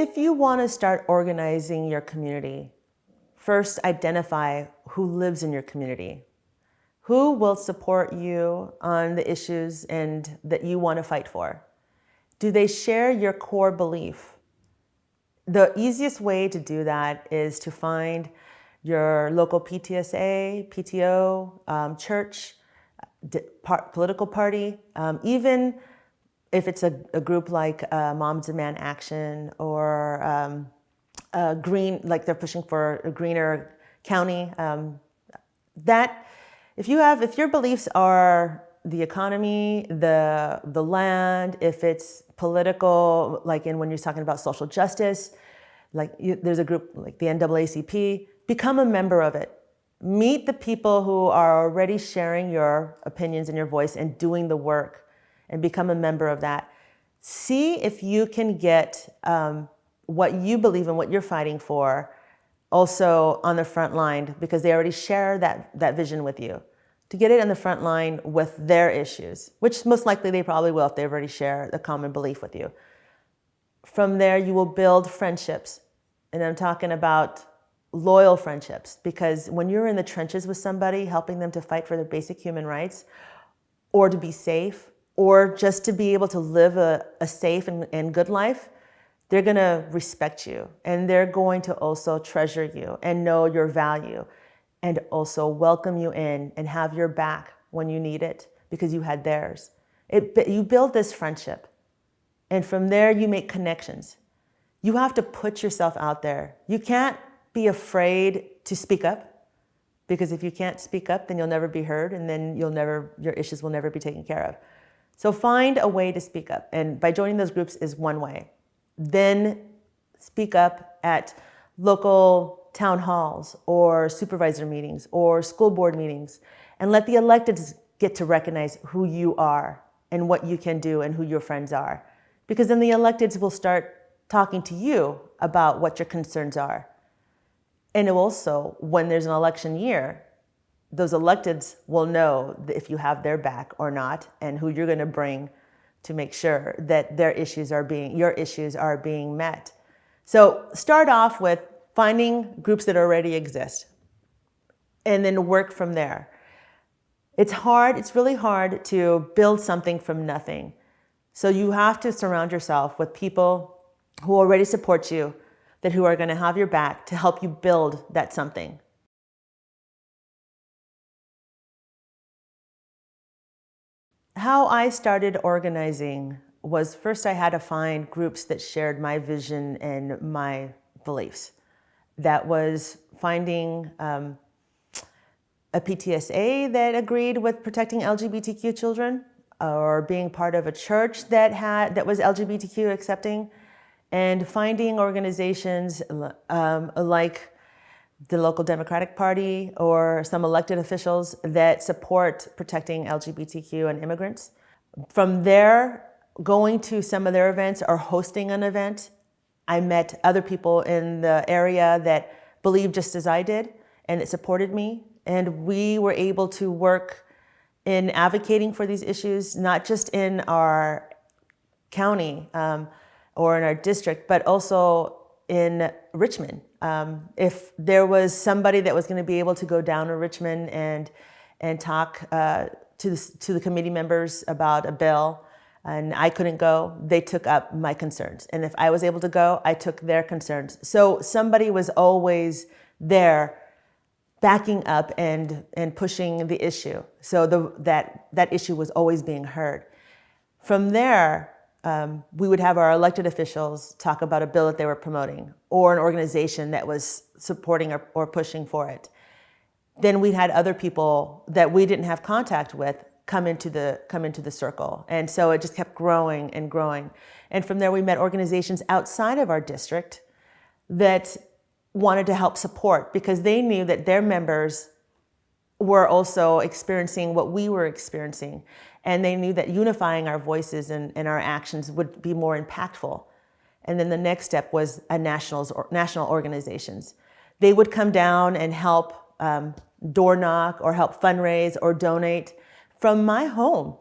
if you want to start organizing your community, first identify who lives in your community. Who will support you on the issues and that you want to fight for? Do they share your core belief? The easiest way to do that is to find your local PTSA, PTO, church, political party, even if it's a group like Moms Demand Action or green, like they're pushing for a greener county. If your beliefs are the economy, the land, if it's political, like when you're talking about social justice, there's a group like the NAACP, become a member of it. Meet the people who are already sharing your opinions and your voice and doing the work, and become a member of that. See if you can get what you believe in, what you're fighting for, also on the front line, because they already share that vision with you. To get it on the front line with their issues, which most likely they probably will if they already share the common belief with you. From there, you will build friendships. And I'm talking about loyal friendships, because when you're in the trenches with somebody, helping them to fight for their basic human rights, or to be safe, or just to be able to live a safe and good life, they're gonna respect you, and they're going to also treasure you and know your value, and also welcome you in and have your back when you need it because you had theirs. You build this friendship, and from there you make connections. You have to put yourself out there. You can't be afraid to speak up, because if you can't speak up, then you'll never be heard, and then your issues will never be taken care of. So find a way to speak up, and by joining those groups is one way. Then speak up at local town halls or supervisor meetings or school board meetings, and let the electeds get to recognize who you are and what you can do and who your friends are. Because then the electeds will start talking to you about what your concerns are. And also, when there's an election year, those electeds will know if you have their back or not, and who you're going to bring to make sure that your issues are being met. So start off with finding groups that already exist, and then work from there. It's really hard to build something from nothing. So you have to surround yourself with people who already support you, who are going to have your back to help you build that something. How I started organizing was, first I had to find groups that shared my vision and my beliefs. That was finding a PTSA that agreed with protecting LGBTQ children, or being part of a church that was LGBTQ accepting, and finding organizations like the local Democratic Party or some elected officials that support protecting LGBTQ and immigrants. From there, going to some of their events or hosting an event, I met other people in the area that believed just as I did and that supported me. And we were able to work in advocating for these issues, not just in our county or in our district, but also in Richmond. If there was somebody that was going to be able to go down to Richmond and talk to the committee members about a bill, and I couldn't go, they took up my concerns. And if I was able to go, I took their concerns. So somebody was always there backing up and pushing the issue. So that issue was always being heard. From there, we would have our elected officials talk about a bill that they were promoting, or an organization that was supporting or pushing for it. Then we had other people that we didn't have contact with come into the circle. And so it just kept growing and growing. And from there, we met organizations outside of our district that wanted to help support, because they knew that their members were also experiencing what we were experiencing. And they knew that unifying our voices and our actions would be more impactful. And then the next step was national organizations. They would come down and help door knock or help fundraise or donate from my home,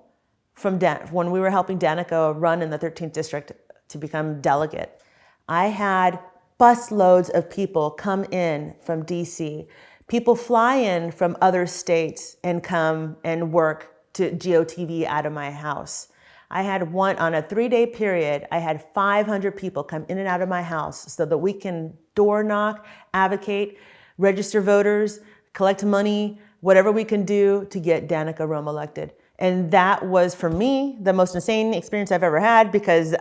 when we were helping Danica run in the 13th district to become delegate. I had busloads of people come in from DC. People fly in from other states and come and work to GOTV out of my house. I had one, on a 3-day period, I had 500 people come in and out of my house so that we can door knock, advocate, register voters, collect money, whatever we can do to get Danica Roem elected. And that was, for me, the most insane experience I've ever had because,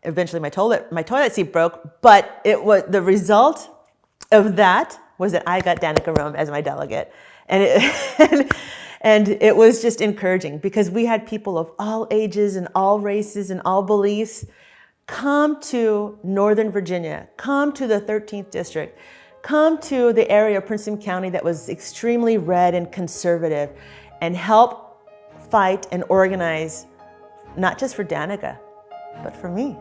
eventually my toilet seat broke, but it was the result of that was that I got Danica Roem as my delegate. And it was just encouraging because we had people of all ages and all races and all beliefs come to Northern Virginia, come to the 13th District, come to the area of Princeton County that was extremely red and conservative and help fight and organize, not just for Danica, but for me.